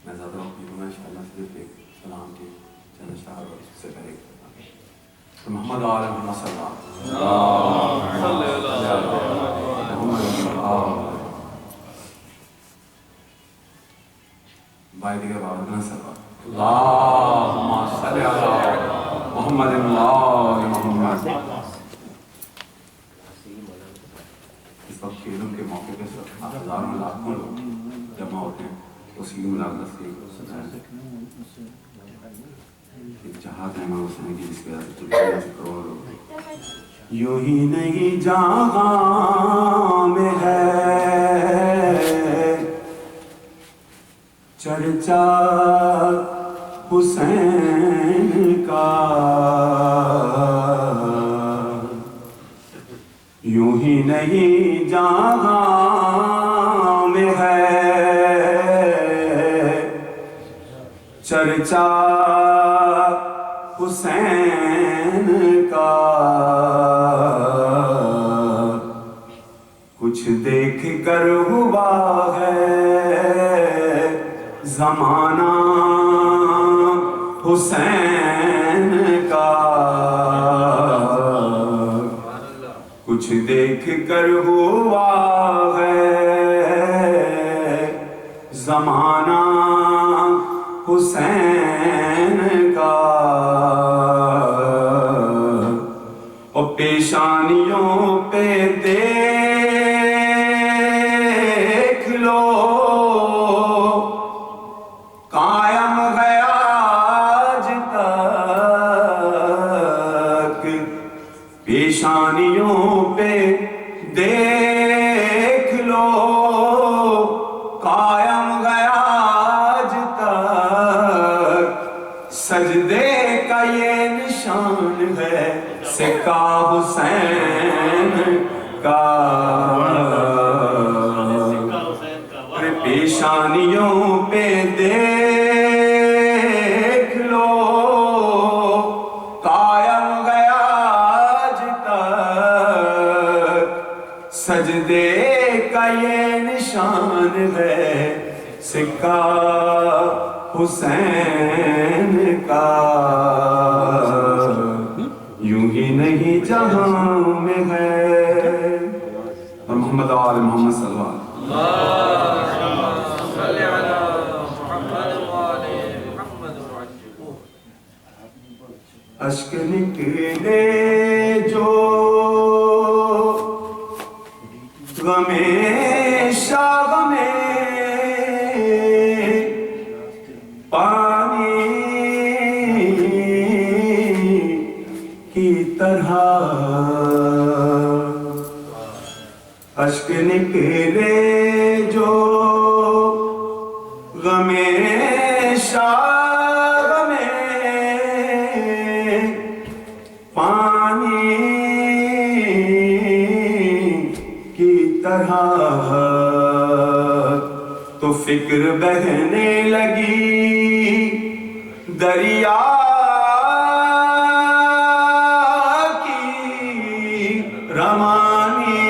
میں زیادہ وقت نہیں دوں گا، انشاءاللہ صرف ایک سلام کے چند اشعار اور اس سے پہلے محمد آل محمد صلی اللہ بھائی دیگر بابا صلی اللہم صلی علی محمد آل محمد. اس وقت عیدوں کے موقع پہ ہزاروں لاکھوں لوگ جمع ہوتے ہیں، اسی ملاقات سے جہاد ہے امام حسین کی، جس کے وجہ سے کروڑوں لوگ. یوں ہی نہیں جہاں میں ہے چرچا حسین کا، یوں ہی نہیں جہاں میں ہے چرچا حسین کا. کچھ دیکھ کر ہوا ہے زمانہ حسین کا، کچھ دیکھ کر ہوا ہے زمانہ حسین کا. اور پیشانیوں پہ دیکھ لو قائم ہے آج تک، پیشانیوں پہ دیکھ لو قائم ہے آج تک. سجدے کا یہ نشان ہے سکہ حسین کا، پیشانیوں پہ دیکھ لو قائم گیا آج تک. سجدے کا یہ نشان ہے سکہ حسین کا. یوں ہی نہیں جہاں میں ہے. اور محمد آل محمد صلی اللہ اشک نکلے جو غمِ شاہ میں پانی کی طرح، اشک نکلے جو غمِ شاہ میں پانی کی طرح، تو فکر بہنے لگی دریا کی روانی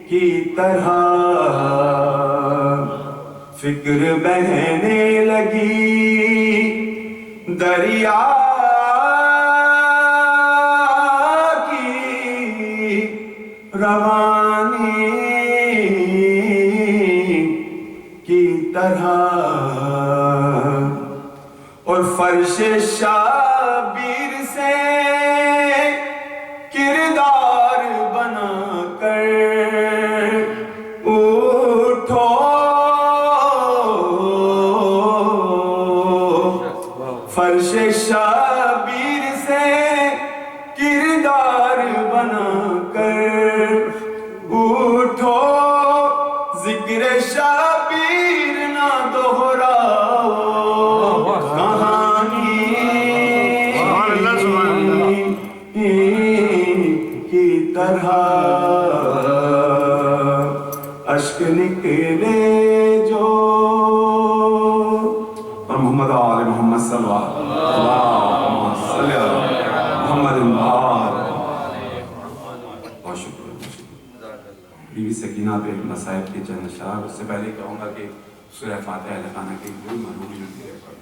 کی طرح. فکر بہنے لگی دریا کی روانی کی طرح. اور فرش شبیر سے کردار بنا کر اٹھو، فرش شبیر سے کردار بنا کر اٹھو. ذکر شبیر نہ دہراؤ کہانی کی طرح. اشک نکلے جو. اور محمد آل محمد صلی اللہ صلی علی محمد. بہت شکریہ. سکینہ پہ مصائب کے چند اشعار. اس سے پہلے کہوں گا کہ سورہ فاتحہ اہل خانہ کے کوئی مرحوم میرے پاس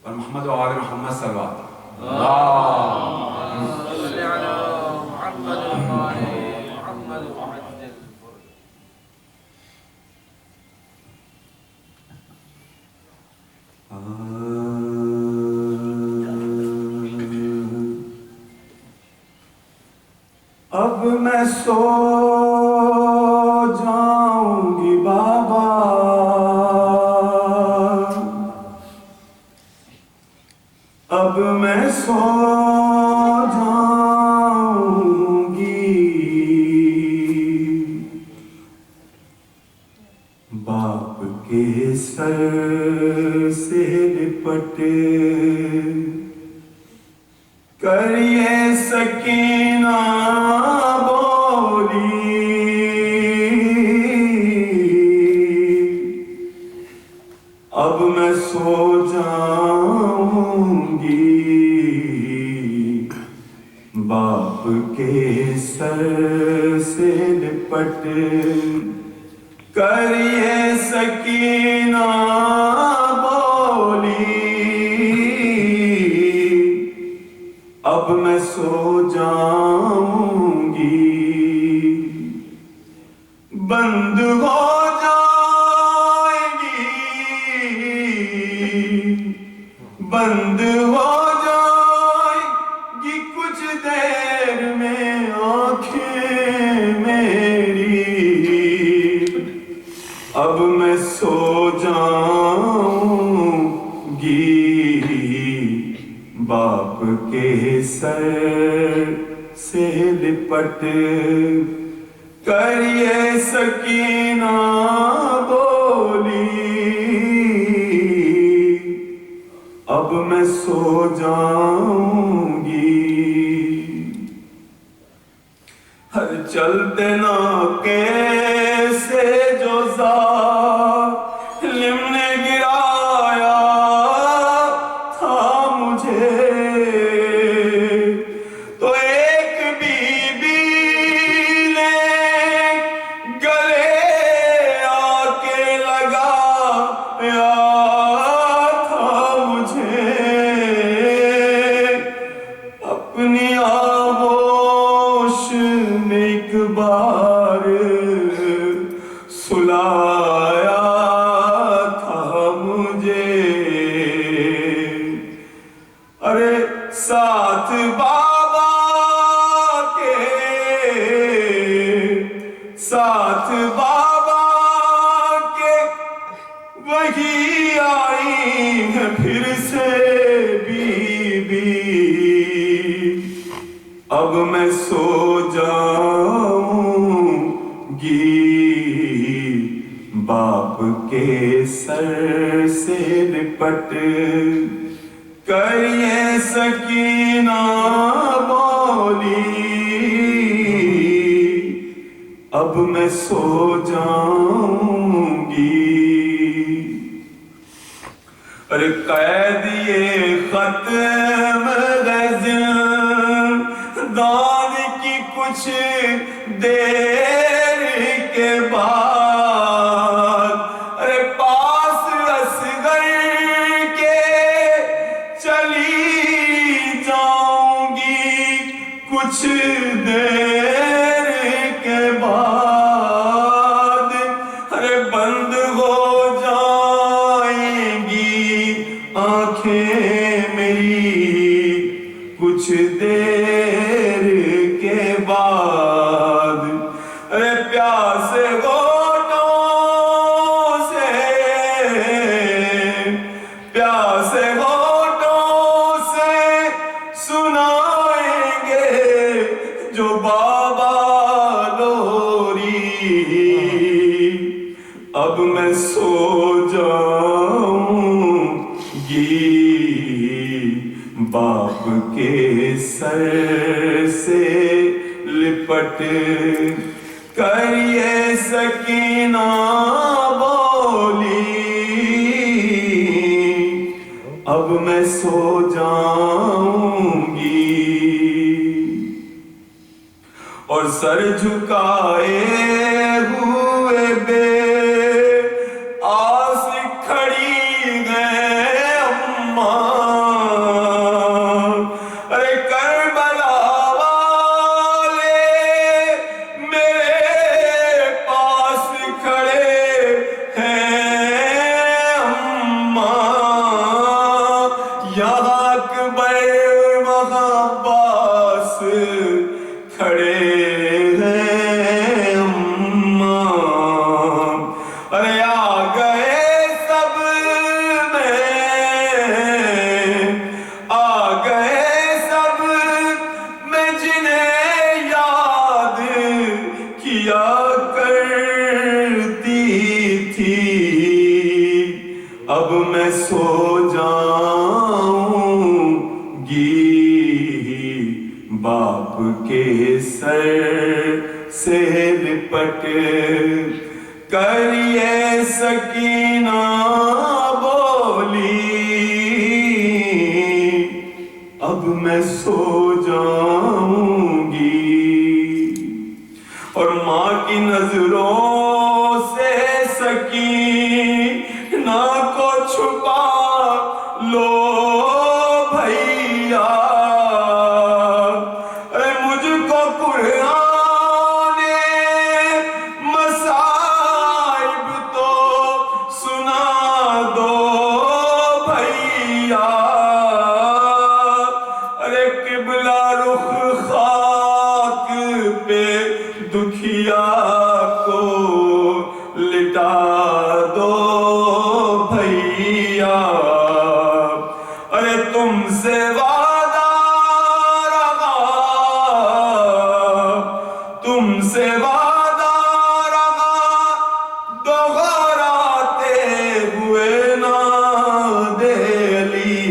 اور محمد و آل محمد صلی اللہ صلی علی محمد محمد وعجل. اب میں سو جاؤں گی بابا، اب میں سو جاؤں گی، باپ کے سر سے لپٹ کر یہ سکینہ بولی، اب میں سو جاؤں گی، باپ کے سر سے لپٹ کر یہ سکینہ بولی، اب میں سو جاؤں گی، بند ہو جائے گی، بند ہو جائے گی کچھ دیر میں آنکھیں میری، اب میں سو جاؤں گی، باپ کے سر سے لپٹ کر یہ سکینہ بولی، اب میں سو جاؤں گی. ہر چلتے نہ کیسے جو ظالم نے گرایا تھا مجھے، تو ایک بی بی نے گلے آ کے لگایا تھا مجھے، اپنی آغوش میں ایک بار سلایا تھا مجھے. ارے ساتھ بابا کے، ساتھ بابا کے وہی آئی ہے پھر سے بی بی، اب میں سو جاؤں گی، باپ کے سر سے لپٹ کر یہ سکینہ بولی، اب میں سو جاؤں گی. اور قیدیے ختم زندان کی کچھ دیر کے بعد، ارے پاس اصغر کے چلی جاؤں گی، کچھ دیر کے بعد ارے بند ہو جائیں گی آنکھیں میری، کچھ دیر کے بعد ارے پیاسے ہونٹوں سے، پیاسے ہونٹوں سے سنائیں گے جو بابا لوری، اب میں سو جاؤں باپ کے سر سے لپٹ کر یہ سکینہ بولی اب میں سو جاؤں گی، اور سر جھکائے ہوئے بے آس کھڑی گئے اماں، ارے کربلا والے میرے پاس کھڑے ہیں اماں، یہاں اکبر وہاں عباس کھڑے ہیں اماں، ارے آ گئے سب میں جنہیں یاد کیا کرتی تھی، اب میں سو جاؤں گی، باپ کے سر سے لپٹ کر یہ سکینہ بولی اب میں سو جاؤں گی، اور ماں کی نظروں سے سکینہ کو چھپا لو بھیا، اے مجھ کو قرآن مصائب تو سنا دو بھیا، ارے قبلہ رخ خاک پہ دکھیا کو لٹا دو بھیا، ارے تم سے وعدہ رہا، تم سے وعدہ رہا، دوہراتے ہوئے نادے علی،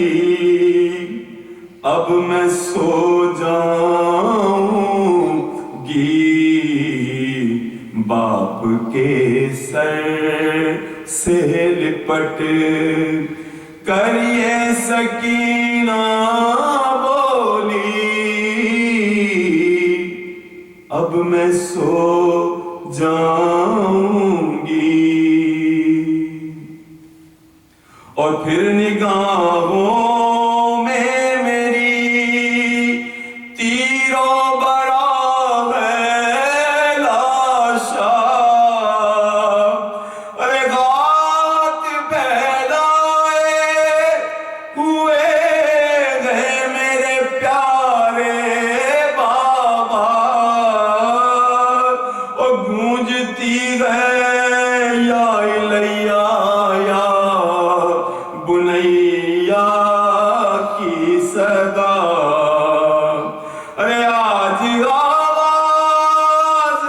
اب میں سو جاؤں گی، باپ کے سر سے لپٹ کر یہ سکینہ بولی اب میں سو جاؤں گی، اور پھر نگاہوں میں میری تیروں برا ہے لاشا، ارے غات پھیلائے ہوئے گئے میرے پیارے بابا، اور گونجتی ہے یا الیہ یا بنیا کی صدا، ارے آج آواز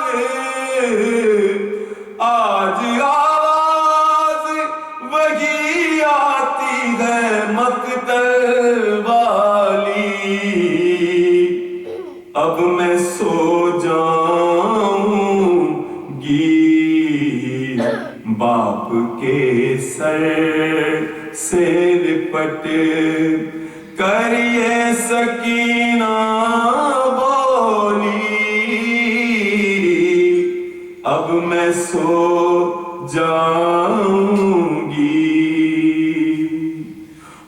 وہی آتی ہے مقتل والی، اب میں سو جاؤں گی، باپ کے سر سے لپٹ کر یہ سکینہ بولی اب میں سو جاؤں گی،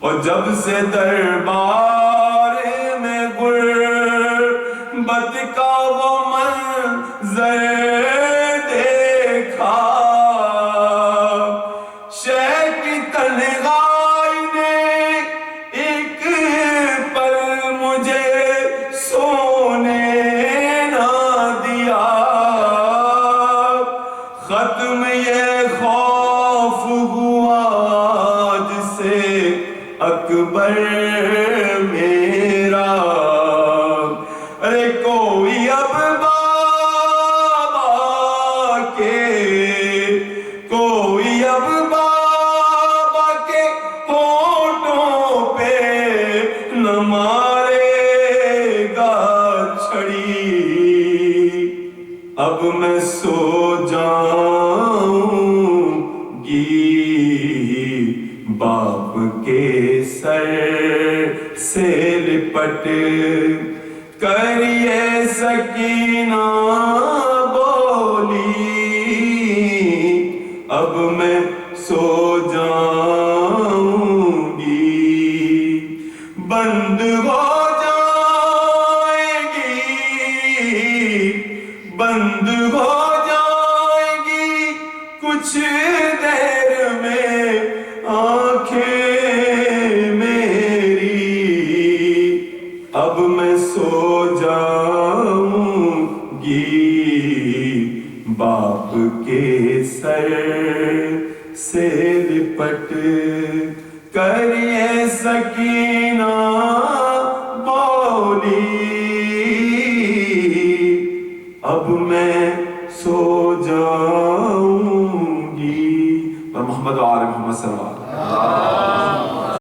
اور جب سے دربار میں غربت کا وہ منظر دیکھا، شہر کی تنہائی نے ایک پل مجھے سونے نہ دیا، ختم یہ خوف ہوا آج سے اکبر میرا، ارے کوئی اب بابا کے، کوئی اب بابا کے ہونٹوں پہ نہ سر سے لپٹ کر یہ سکینہ بولی اب میں سو جاؤں گی بند ہو جائے گی بند ہو جائے گی کچھ دیر میں آنکھیں میری اب میں سو جاؤں گی باپ کے سر سے لپٹ کر یہ سکینہ بولی اب میں سو جاؤں گی اور محمد و آل محمد صلی اللہ علیہ وسلم